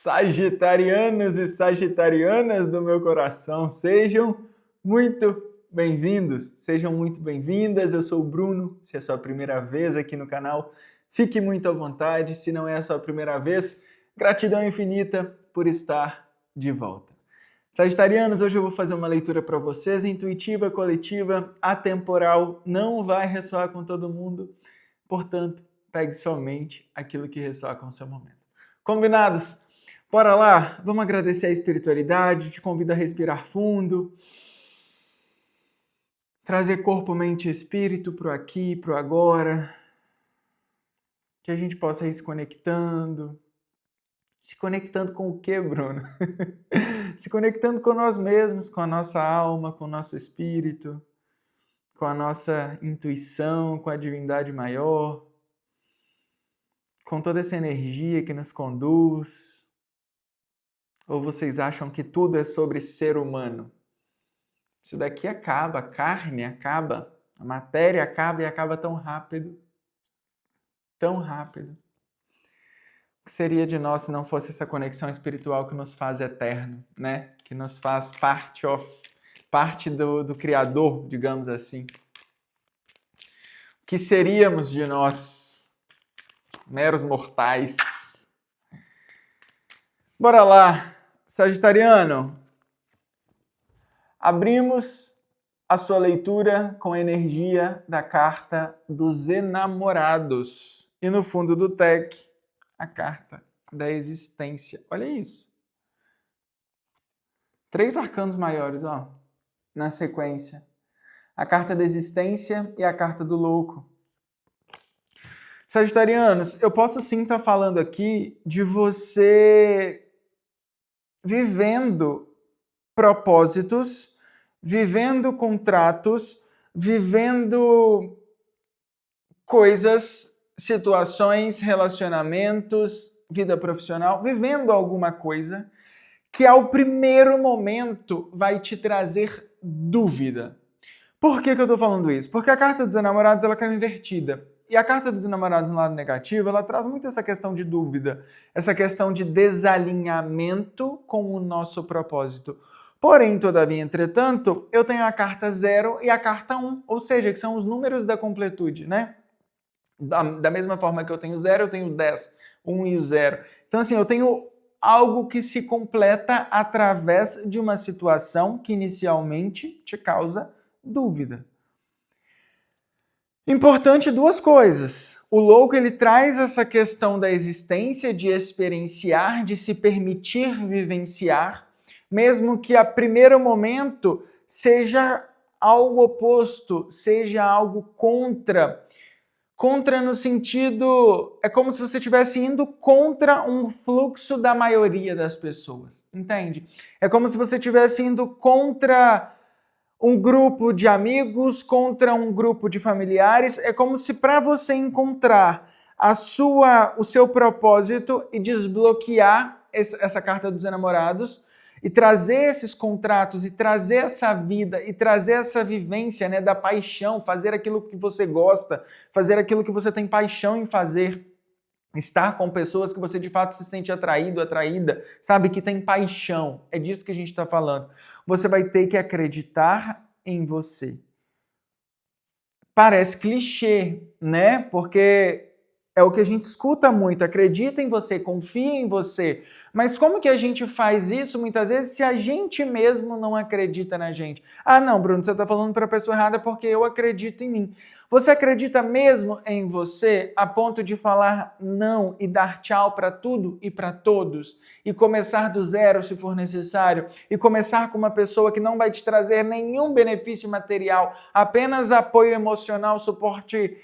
Sagitarianos e sagitarianas do meu coração, sejam muito bem-vindos, sejam muito bem-vindas. Eu sou o Bruno, se é a sua primeira vez aqui no canal, fique muito à vontade. Se não é a sua primeira vez, gratidão infinita por estar de volta. Sagitarianos, hoje eu vou fazer uma leitura para vocês, intuitiva, coletiva, atemporal, não vai ressoar com todo mundo, portanto, pegue somente aquilo que ressoar com o seu momento. Combinados? Bora lá? Vamos agradecer a espiritualidade, te convido a respirar fundo, trazer corpo, mente e espírito pro aqui, pro agora, que a gente possa ir se conectando. Se conectando com o quê, Bruno? Se conectando com nós mesmos, com a nossa alma, com o nosso espírito, com a nossa intuição, com a divindade maior, com toda essa energia que nos conduz. Ou vocês acham que tudo é sobre ser humano? Isso daqui acaba, a carne acaba, a matéria acaba e acaba tão rápido. Tão rápido. O que seria de nós se não fosse essa conexão espiritual que nos faz eterno, né? Que nos faz parte do Criador, digamos assim. O que seríamos de nós, meros mortais? Bora lá, Sagitariano. Abrimos a sua leitura com a energia da carta dos enamorados. E no fundo do deck, a carta da existência. Olha isso. 3 arcanos maiores, ó, na sequência. A carta da existência e a carta do louco. Sagitarianos, eu posso sim estar falando aqui de você vivendo propósitos, vivendo contratos, vivendo coisas, situações, relacionamentos, vida profissional, vivendo alguma coisa que ao primeiro momento vai te trazer dúvida. Por que eu estou falando isso? Porque a carta dos enamorados ela caiu invertida. E a carta dos enamorados no lado negativo, ela traz muito essa questão de dúvida, essa questão de desalinhamento com o nosso propósito. Porém, todavia, entretanto, eu tenho a carta 0 e a carta 1, ou seja, que são os números da completude, né? Da mesma forma que eu tenho 0, eu tenho 10, 1 e o 0. Então, assim, eu tenho algo que se completa através de uma situação que inicialmente te causa dúvida. Importante 2 coisas. O louco ele traz essa questão da existência, de experienciar, de se permitir vivenciar, mesmo que a primeiro momento seja algo oposto, seja algo contra. Contra no sentido, é como se você estivesse indo contra um fluxo da maioria das pessoas, entende? É como se você estivesse indo contra um grupo de amigos, contra um grupo de familiares. É como se para você encontrar o seu propósito e desbloquear essa carta dos enamorados e trazer esses contratos e trazer essa vida e trazer essa vivência, né, da paixão, fazer aquilo que você gosta, fazer aquilo que você tem paixão em fazer. Estar com pessoas que você de fato se sente atraído, atraída, sabe, que tem paixão. É disso que a gente está falando. Você vai ter que acreditar em você. Parece clichê, né? Porque é o que a gente escuta muito. Acredita em você, confia em você. Mas como que a gente faz isso muitas vezes se a gente mesmo não acredita na gente? Ah, não, Bruno, você está falando para a pessoa errada porque eu acredito em mim. Você acredita mesmo em você a ponto de falar não e dar tchau para tudo e para todos? E começar do zero se for necessário? E começar com uma pessoa que não vai te trazer nenhum benefício material, apenas apoio emocional, suporte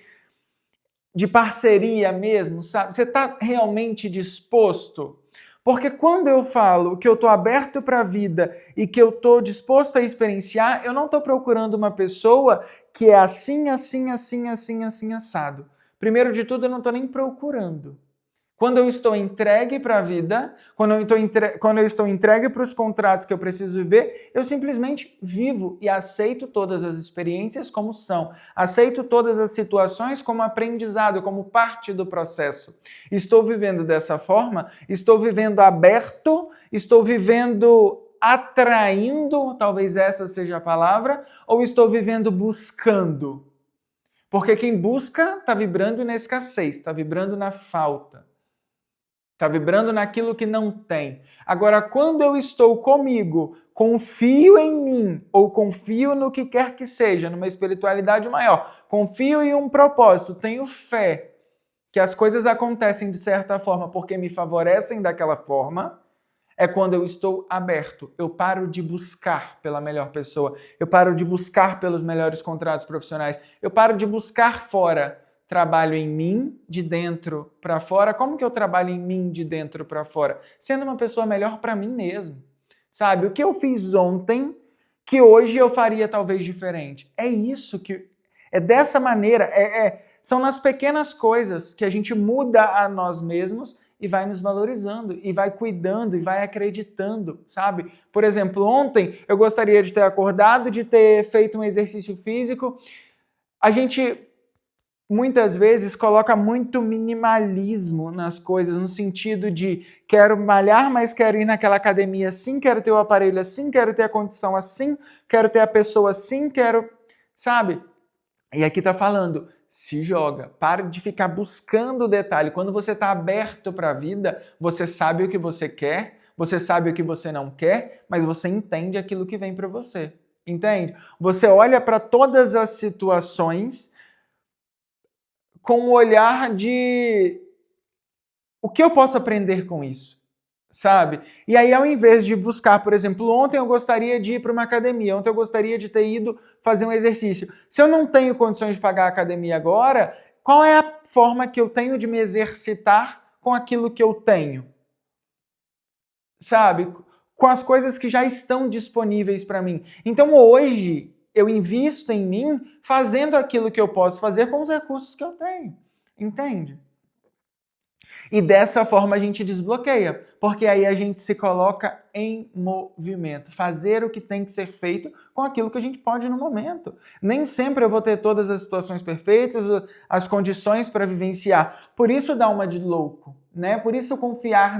de parceria mesmo, sabe? Você está realmente disposto? Porque quando eu falo que eu estou aberto para a vida e que eu estou disposto a experienciar, eu não estou procurando uma pessoa que é assim, assado. Primeiro de tudo, eu não estou nem procurando. Quando eu estou entregue para a vida, quando eu estou entregue para os contratos que eu preciso viver, eu simplesmente vivo e aceito todas as experiências como são. Aceito todas as situações como aprendizado, como parte do processo. Estou vivendo dessa forma, estou vivendo aberto, estou vivendo atraindo, talvez essa seja a palavra, ou estou vivendo buscando? Porque quem busca está vibrando na escassez, está vibrando na falta. Está vibrando naquilo que não tem. Agora, quando eu estou comigo, confio em mim, ou confio no que quer que seja, numa espiritualidade maior, confio em um propósito, tenho fé que as coisas acontecem de certa forma porque me favorecem daquela forma, é quando eu estou aberto. Eu paro de buscar pela melhor pessoa, eu paro de buscar pelos melhores contratos profissionais, eu paro de buscar fora. Trabalho em mim, de dentro para fora. Como que eu trabalho em mim, de dentro para fora? Sendo uma pessoa melhor para mim mesmo. Sabe? O que eu fiz ontem, que hoje eu faria talvez diferente. É isso que... É dessa maneira, são nas pequenas coisas que a gente muda a nós mesmos e vai nos valorizando, e vai cuidando, e vai acreditando, sabe? Por exemplo, ontem eu gostaria de ter acordado, de ter feito um exercício físico. A gente muitas vezes coloca muito minimalismo nas coisas, no sentido de quero malhar, mas quero ir naquela academia assim, quero ter o aparelho assim, quero ter a condição assim, quero ter a pessoa assim, quero... Sabe? E aqui tá falando, se joga, para de ficar buscando o detalhe. Quando você está aberto para a vida, você sabe o que você quer, você sabe o que você não quer, mas você entende aquilo que vem para você. Entende? Você olha para todas as situações com o olhar de o que eu posso aprender com isso, sabe? E aí, ao invés de buscar, por exemplo, ontem eu gostaria de ir para uma academia, ontem eu gostaria de ter ido fazer um exercício. Se eu não tenho condições de pagar a academia agora, qual é a forma que eu tenho de me exercitar com aquilo que eu tenho? Sabe? Com as coisas que já estão disponíveis para mim. Então, hoje, eu invisto em mim fazendo aquilo que eu posso fazer com os recursos que eu tenho. Entende? E dessa forma a gente desbloqueia, porque aí a gente se coloca em movimento, fazer o que tem que ser feito com aquilo que a gente pode no momento. Nem sempre eu vou ter todas as situações perfeitas, as condições para vivenciar. Por isso dá uma de louco, né? Por isso confiar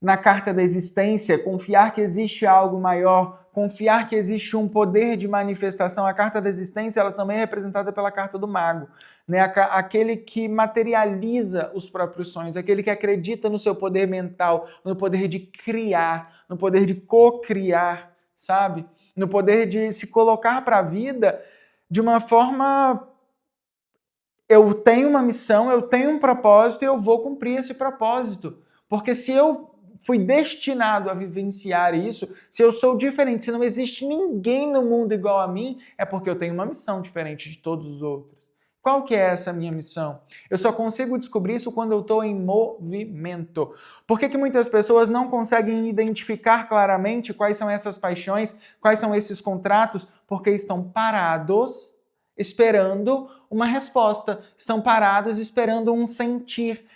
na carta da existência, confiar que existe algo maior, confiar que existe um poder de manifestação. A carta da existência ela também é representada pela carta do mago, né? Aquele que materializa os próprios sonhos, aquele que acredita no seu poder mental, no poder de criar, no poder de co-criar, sabe? No poder de se colocar para a vida de uma forma... Eu tenho uma missão, eu tenho um propósito e eu vou cumprir esse propósito. Porque se eu fui destinado a vivenciar isso, se eu sou diferente, se não existe ninguém no mundo igual a mim, é porque eu tenho uma missão diferente de todos os outros. Qual que é essa minha missão? Eu só consigo descobrir isso quando eu estou em movimento. Por que muitas pessoas não conseguem identificar claramente quais são essas paixões, quais são esses contratos? Porque estão parados esperando uma resposta, estão parados esperando um sentir,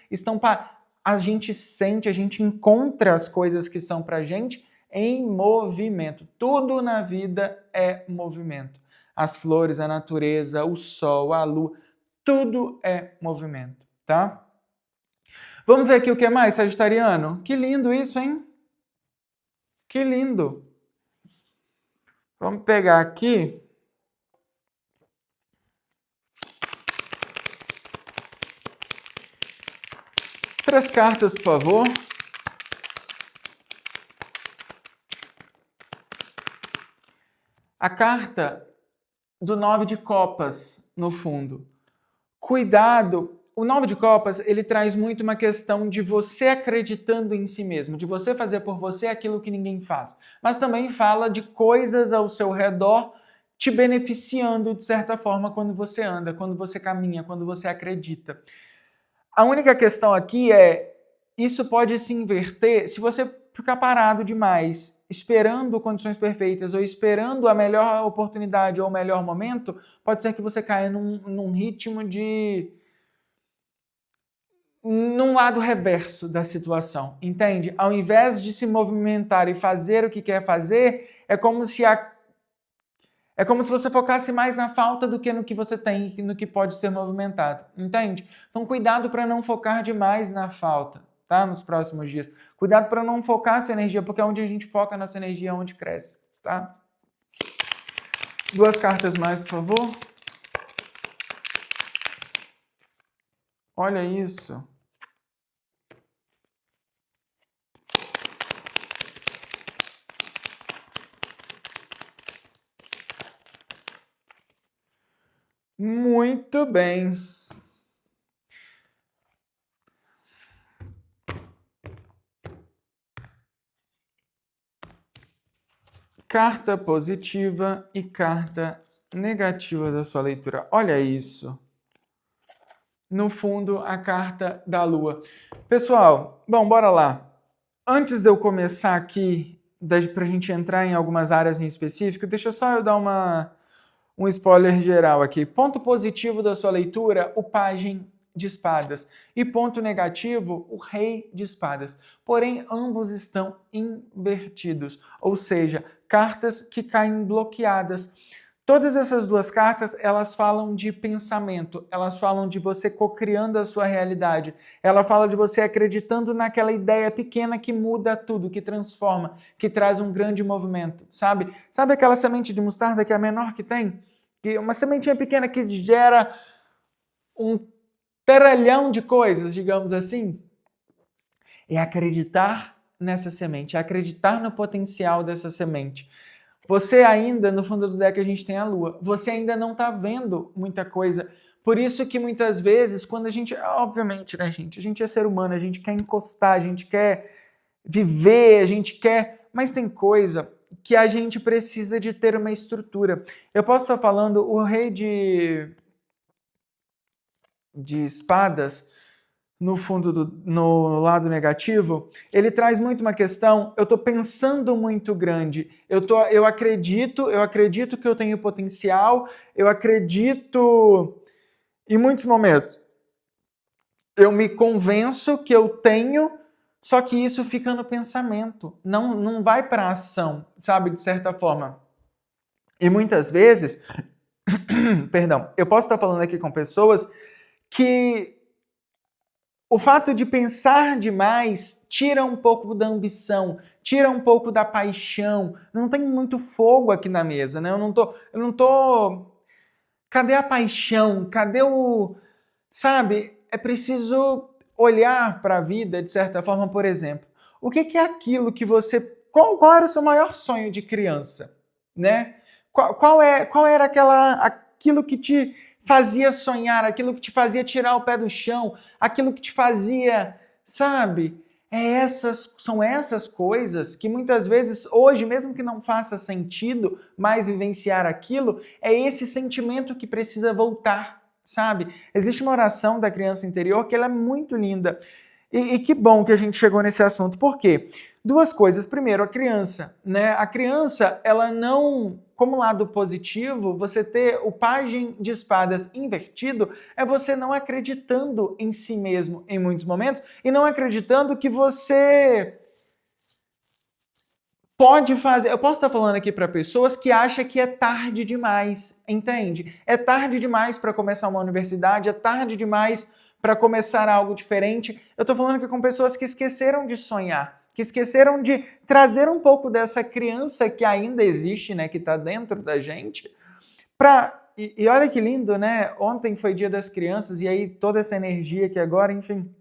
a gente sente, a gente encontra as coisas que são pra gente em movimento. Tudo na vida é movimento. As flores, a natureza, o sol, a lua, tudo é movimento, tá? Vamos ver aqui o que mais, sagitariano? Que lindo isso, hein? Que lindo! Vamos pegar aqui. Três cartas, por favor. A carta do 9 de copas, no fundo. Cuidado, o 9 de copas, ele traz muito uma questão de você acreditando em si mesmo, de você fazer por você aquilo que ninguém faz. Mas também fala de coisas ao seu redor te beneficiando de certa forma quando você anda, quando você caminha, quando você acredita. A única questão aqui é, isso pode se inverter se você ficar parado demais, esperando condições perfeitas ou esperando a melhor oportunidade ou o melhor momento, pode ser que você caia num ritmo num lado reverso da situação, entende? Ao invés de se movimentar e fazer o que quer fazer, é como se você focasse mais na falta do que no que você tem e no que pode ser movimentado, entende? Então, cuidado para não focar demais na falta, tá? Nos próximos dias. Cuidado para não focar essa energia, porque é onde a gente foca nossa energia, é onde cresce, tá? 2 cartas mais, por favor. Olha isso. Muito bem. Carta positiva e carta negativa da sua leitura. Olha isso. No fundo, a carta da Lua. Pessoal, bom, bora lá. Antes de eu começar aqui, para a gente entrar em algumas áreas em específico, deixa só eu dar um spoiler geral aqui. Ponto positivo da sua leitura, o Pajem de Espadas. E ponto negativo, o Rei de Espadas. Porém, ambos estão invertidos, ou seja, cartas que caem bloqueadas. Todas essas 2 cartas, elas falam de pensamento, elas falam de você cocriando a sua realidade, ela fala de você acreditando naquela ideia pequena que muda tudo, que transforma, que traz um grande movimento, sabe? Sabe aquela semente de mostarda que é a menor que tem? Que uma sementinha pequena que gera um teralhão de coisas, digamos assim? É acreditar nessa semente, é acreditar no potencial dessa semente. Você ainda, no fundo do deck, a gente tem a Lua. Você ainda não está vendo muita coisa. Por isso que muitas vezes, quando a gente... Obviamente, né, gente? A gente é ser humano, a gente quer encostar, a gente quer viver, a gente quer... Mas tem coisa que a gente precisa de ter uma estrutura. Eu posso estar falando o Rei de Espadas, no fundo, no lado negativo, ele traz muito uma questão, eu estou pensando muito grande, eu acredito que eu tenho potencial, eu acredito em muitos momentos. Eu me convenço que eu tenho, só que isso fica no pensamento, não vai para a ação, sabe, de certa forma. E muitas vezes, perdão, eu posso estar falando aqui com pessoas que o fato de pensar demais tira um pouco da ambição, tira um pouco da paixão. Não tem muito fogo aqui na mesa, né? Eu não tô... Cadê a paixão? Cadê o... Sabe? É preciso olhar para a vida, de certa forma, por exemplo. O que é aquilo que você... Qual era o seu maior sonho de criança? Né? Qual era aquilo que te fazia sonhar, aquilo que te fazia tirar o pé do chão, aquilo que te fazia, sabe? São essas coisas que muitas vezes, hoje, mesmo que não faça sentido mais vivenciar aquilo, é esse sentimento que precisa voltar, sabe? Existe uma oração da criança interior que ela é muito linda. E que bom que a gente chegou nesse assunto. Por quê? 2 coisas. Primeiro, a criança, né? A criança, ela não... Como lado positivo, você ter o Pajem de Espadas invertido é você não acreditando em si mesmo em muitos momentos e não acreditando que você pode fazer... Eu posso estar falando aqui para pessoas que acham que é tarde demais, entende? É tarde demais para começar uma universidade, é tarde demais para começar algo diferente. Eu estou falando aqui com pessoas que esqueceram de sonhar, que esqueceram de trazer um pouco dessa criança que ainda existe, né, que está dentro da gente, e olha que lindo, né? Ontem foi Dia das Crianças e aí toda essa energia que agora, enfim,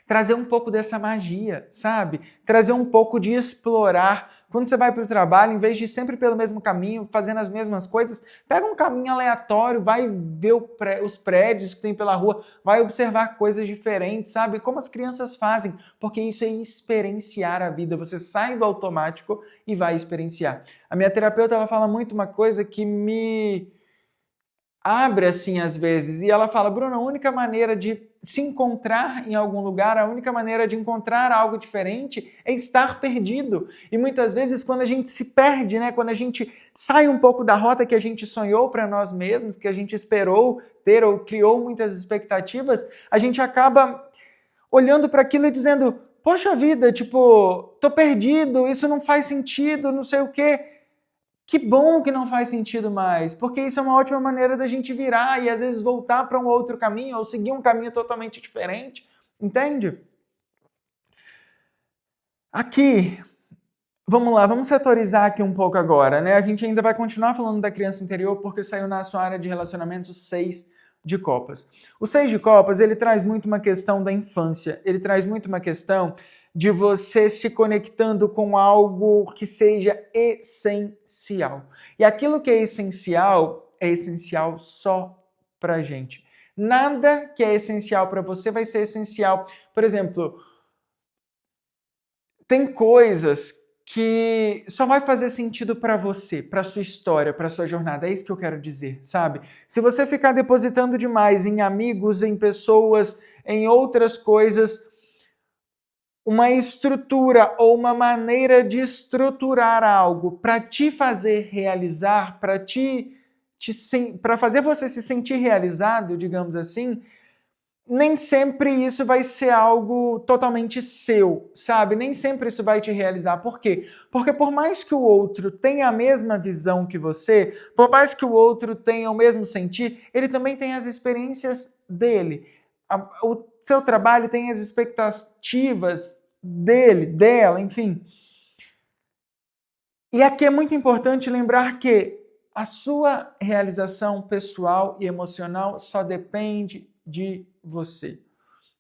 trazer um pouco dessa magia, sabe? Trazer um pouco de explorar. Quando você vai para o trabalho, em vez de ir sempre pelo mesmo caminho, fazendo as mesmas coisas, pega um caminho aleatório, vai ver os prédios que tem pela rua, vai observar coisas diferentes, sabe? Como as crianças fazem, porque isso é experienciar a vida. Você sai do automático e vai experienciar. A minha terapeuta, ela fala muito uma coisa que me abre assim às vezes e ela fala: Bruno, a única maneira de se encontrar em algum lugar, a única maneira de encontrar algo diferente é estar perdido. E muitas vezes quando a gente se perde, né, quando a gente sai um pouco da rota que a gente sonhou para nós mesmos, que a gente esperou ter ou criou muitas expectativas, a gente acaba olhando para aquilo e dizendo: poxa vida, tipo, tô perdido, isso não faz sentido, não sei o quê. Que bom que não faz sentido mais, porque isso é uma ótima maneira da gente virar e às vezes voltar para um outro caminho ou seguir um caminho totalmente diferente, entende? Aqui, vamos lá, vamos setorizar aqui um pouco agora, né? A gente ainda vai continuar falando da criança interior porque saiu na sua área de relacionamentos 6 de copas. O 6 de copas, ele traz muito uma questão da infância, ele traz muito uma questão de você se conectando com algo que seja essencial. E aquilo que é essencial só pra gente. Nada que é essencial para você vai ser essencial. Por exemplo, tem coisas que só vai fazer sentido para você, para sua história, para sua jornada. É isso que eu quero dizer, sabe? Se você ficar depositando demais em amigos, em pessoas, em outras coisas, uma estrutura ou uma maneira de estruturar algo para te fazer realizar, para fazer você se sentir realizado, digamos assim, nem sempre isso vai ser algo totalmente seu, sabe? Nem sempre isso vai te realizar. Por quê? Porque por mais que o outro tenha a mesma visão que você, por mais que o outro tenha o mesmo sentir, ele também tem as experiências dele. O seu trabalho tem as expectativas dele, dela, enfim. E aqui é muito importante lembrar que a sua realização pessoal e emocional só depende de você.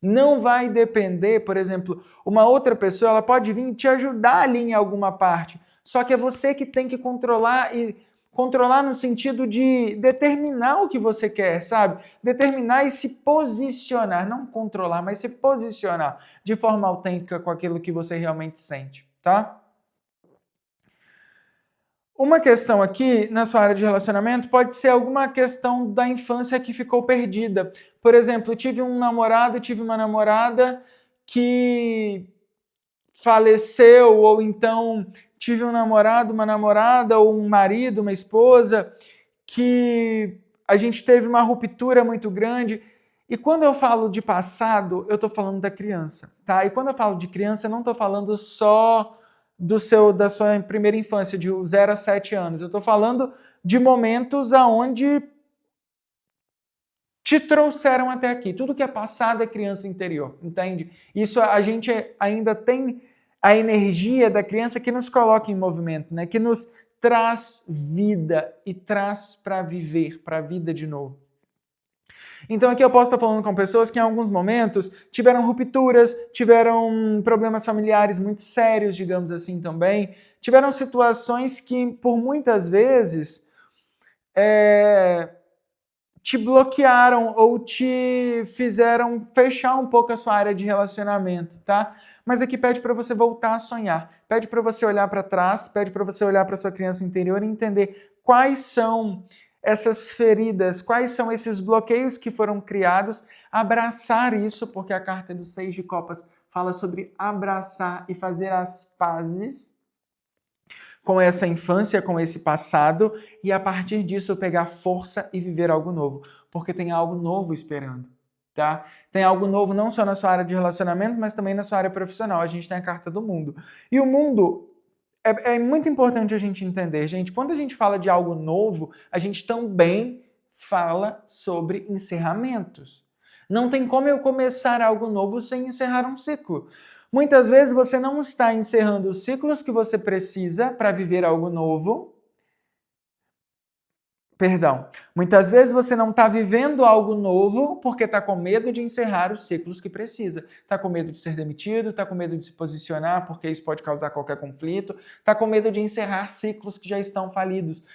Não vai depender, por exemplo, uma outra pessoa, ela pode vir te ajudar ali em alguma parte, só que é você que tem que controlar e controlar no sentido de determinar o que você quer, sabe? Determinar e se posicionar, não controlar, mas se posicionar de forma autêntica com aquilo que você realmente sente, tá? Uma questão aqui na sua área de relacionamento pode ser alguma questão da infância que ficou perdida. Por exemplo, tive um namorado, tive uma namorada que faleceu, ou então tive um namorado, uma namorada, ou um marido, uma esposa, que a gente teve uma ruptura muito grande. E quando eu falo de passado, eu estou falando da criança, tá? E quando eu falo de criança, eu não estou falando só da sua primeira infância, de 0 a 7 anos. Eu estou falando de momentos aonde te trouxeram até aqui. Tudo que é passado é criança interior, entende? Isso a gente ainda tem a energia da criança que nos coloca em movimento, né? Que nos traz vida e traz para viver, para a vida de novo. Então aqui eu posso estar falando com pessoas que em alguns momentos tiveram rupturas, tiveram problemas familiares muito sérios, digamos assim também, tiveram situações que por muitas vezes te bloquearam ou te fizeram fechar um pouco a sua área de relacionamento, tá? Mas aqui pede para você voltar a sonhar, pede para você olhar para trás, pede para você olhar para sua criança interior e entender quais são essas feridas, quais são esses bloqueios que foram criados, abraçar isso, porque a carta do 6 de copas fala sobre abraçar e fazer as pazes com essa infância, com esse passado, e a partir disso pegar força e viver algo novo, porque tem algo novo esperando, tá? Tem algo novo não só na sua área de relacionamentos, mas também na sua área profissional. A gente tem a carta do mundo. E o mundo é muito importante a gente entender, gente. Quando a gente fala de algo novo, a gente também fala sobre encerramentos. Não tem como eu começar algo novo sem encerrar um ciclo. Muitas vezes você não está encerrando os ciclos que você precisa para viver algo novo. Perdão. Muitas vezes você não está vivendo algo novo porque está com medo de encerrar os ciclos que precisa. Está com medo de ser demitido, está com medo de se posicionar porque isso pode causar qualquer conflito, está com medo de encerrar ciclos que já estão falidos.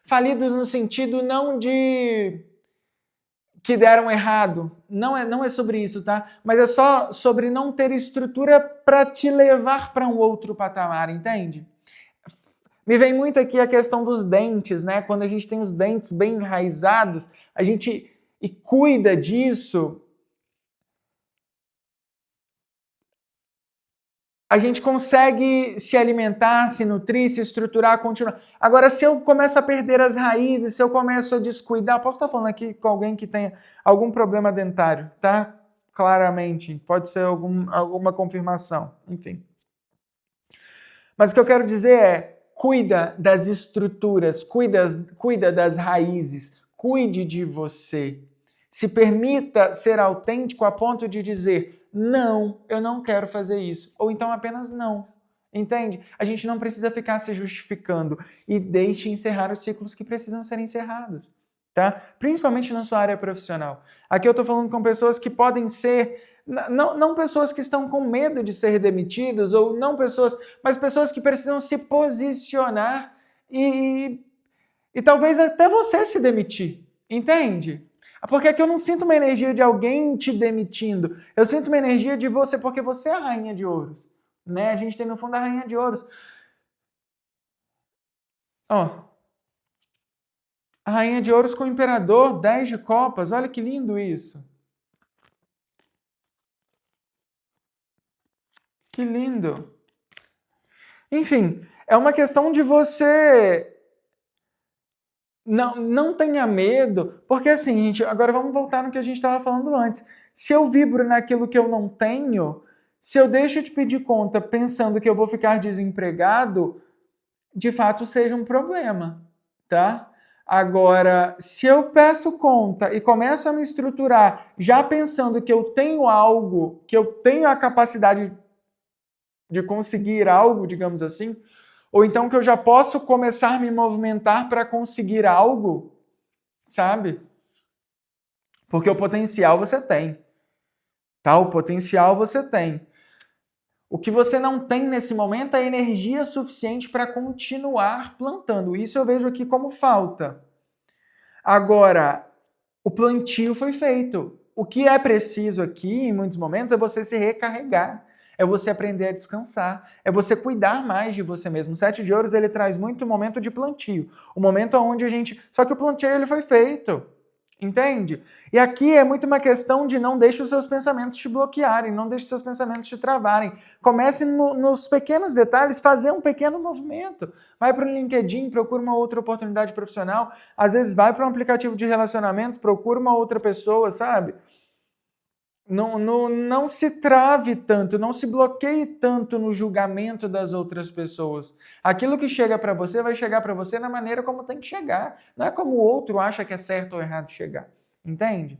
Falidos no sentido não de que deram errado. Não é sobre isso, tá? Mas é só sobre não ter estrutura para te levar para um outro patamar, entende? Me vem muito aqui a questão dos dentes, né? Quando a gente tem os dentes bem enraizados, a gente e cuida disso, a gente consegue se alimentar, se nutrir, se estruturar, continuar. Agora, se eu começo a perder as raízes, se eu começo a descuidar, posso estar falando aqui com alguém que tenha algum problema dentário, tá? Claramente, pode ser alguma confirmação, enfim. Mas o que eu quero dizer é, cuida das estruturas, cuida das raízes, cuide de você. Se permita ser autêntico a ponto de dizer, não, eu não quero fazer isso. Ou então apenas não. Entende? A gente não precisa ficar se justificando e deixe encerrar os ciclos que precisam ser encerrados. Tá? Principalmente na sua área profissional. Aqui eu estou falando com pessoas que podem ser não pessoas que estão com medo de ser demitidos, ou não pessoas, mas pessoas que precisam se posicionar e talvez até você se demitir, entende? Porque aqui eu não sinto uma energia de alguém te demitindo, eu sinto uma energia de você, porque você é a rainha de ouros, né? A gente tem no fundo a rainha de ouros. Ó, a rainha de ouros com o imperador, 10 de copas, olha que lindo isso. Que lindo. Enfim, é uma questão de você não tenha medo, porque assim, gente, agora vamos voltar no que a gente estava falando antes. Se eu vibro naquilo que eu não tenho, se eu deixo de pedir conta pensando que eu vou ficar desempregado, de fato seja um problema, tá? Agora, se eu peço conta e começo a me estruturar já pensando que eu tenho algo, que eu tenho a capacidade de conseguir algo, digamos assim, ou então que eu já posso começar a me movimentar para conseguir algo, sabe? Porque o potencial você tem, tá? O potencial você tem. O que você não tem nesse momento é energia suficiente para continuar plantando. Isso eu vejo aqui como falta. Agora, o plantio foi feito. O que é preciso aqui, em muitos momentos, é você se recarregar. É você aprender a descansar, é você cuidar mais de você mesmo. O 7 de ouros, ele traz muito o momento de plantio, o momento onde a gente... Só que o plantio, ele foi feito, entende? E aqui é muito uma questão de não deixe os seus pensamentos te bloquearem, não deixe os seus pensamentos te travarem. Comece nos pequenos detalhes, fazer um pequeno movimento. Vai para o LinkedIn, procura uma outra oportunidade profissional, às vezes vai para um aplicativo de relacionamentos, procura uma outra pessoa, sabe? Não se trave tanto, não se bloqueie tanto no julgamento das outras pessoas. Aquilo que chega para você vai chegar para você na maneira como tem que chegar. Não é como o outro acha que é certo ou errado chegar. Entende?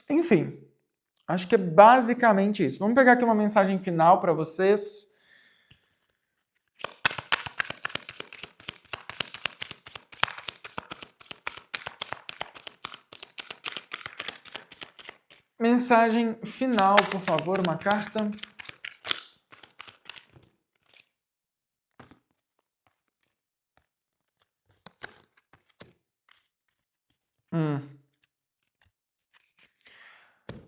Enfim, acho que é basicamente isso. Vamos pegar aqui uma mensagem final para vocês. Mensagem final, por favor, uma carta.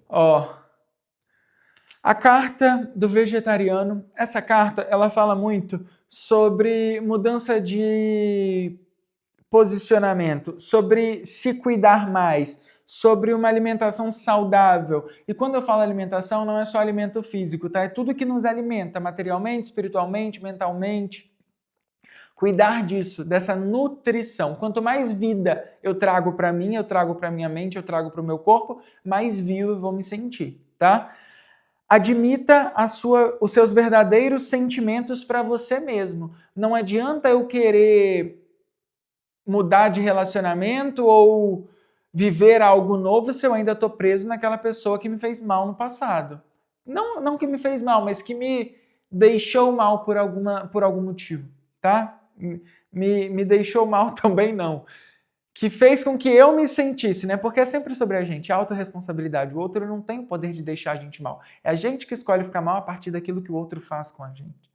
Ó, a carta do vegetariano, essa carta, ela fala muito sobre mudança de posicionamento, sobre se cuidar mais, sobre uma alimentação saudável. E quando eu falo alimentação, não é só alimento físico, tá? É tudo que nos alimenta, materialmente, espiritualmente, mentalmente. Cuidar disso, dessa nutrição. Quanto mais vida eu trago para mim, eu trago para minha mente, eu trago para o meu corpo, mais vivo eu vou me sentir, tá? Admita os seus verdadeiros sentimentos para você mesmo. Não adianta eu querer mudar de relacionamento ou viver algo novo se eu ainda estou preso naquela pessoa que me fez mal no passado. Não que me fez mal, mas que me deixou mal por algum motivo, tá? Me deixou mal também não. Que fez com que eu me sentisse, né? Porque é sempre sobre a gente, a autorresponsabilidade. O outro não tem o poder de deixar a gente mal. É a gente que escolhe ficar mal a partir daquilo que o outro faz com a gente.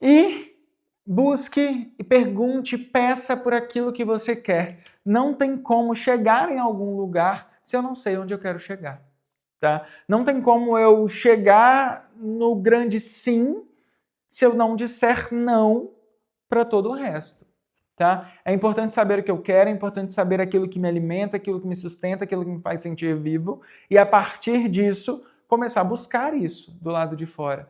E busque e pergunte, peça por aquilo que você quer. Não tem como chegar em algum lugar se eu não sei onde eu quero chegar. tá? Não tem como eu chegar no grande sim se eu não disser não para todo o resto, tá? É importante saber o que eu quero, é importante saber aquilo que me alimenta, aquilo que me sustenta, aquilo que me faz sentir vivo, e a partir disso, começar a buscar isso do lado de fora.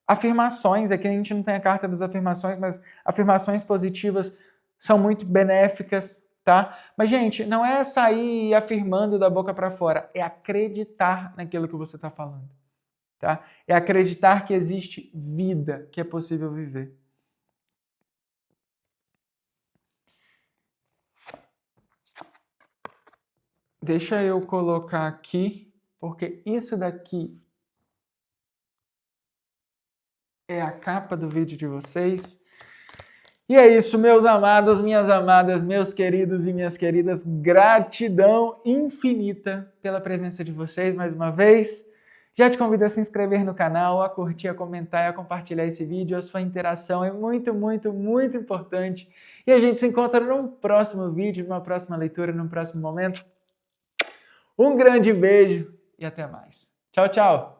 Afirmações, aqui a gente não tem a carta das afirmações, mas afirmações positivas são muito benéficas, tá? Mas, gente, não é sair afirmando da boca para fora, é acreditar naquilo que você está falando, tá? É acreditar que existe vida, que é possível viver. Deixa eu colocar aqui, porque isso daqui é a capa do vídeo de vocês. E é isso, meus amados, minhas amadas, meus queridos e minhas queridas. Gratidão infinita pela presença de vocês mais uma vez. Já te convido a se inscrever no canal, a curtir, a comentar e a compartilhar esse vídeo. A sua interação é muito, muito, muito importante. E a gente se encontra num próximo vídeo, numa próxima leitura, num próximo momento. Um grande beijo e até mais. Tchau, tchau!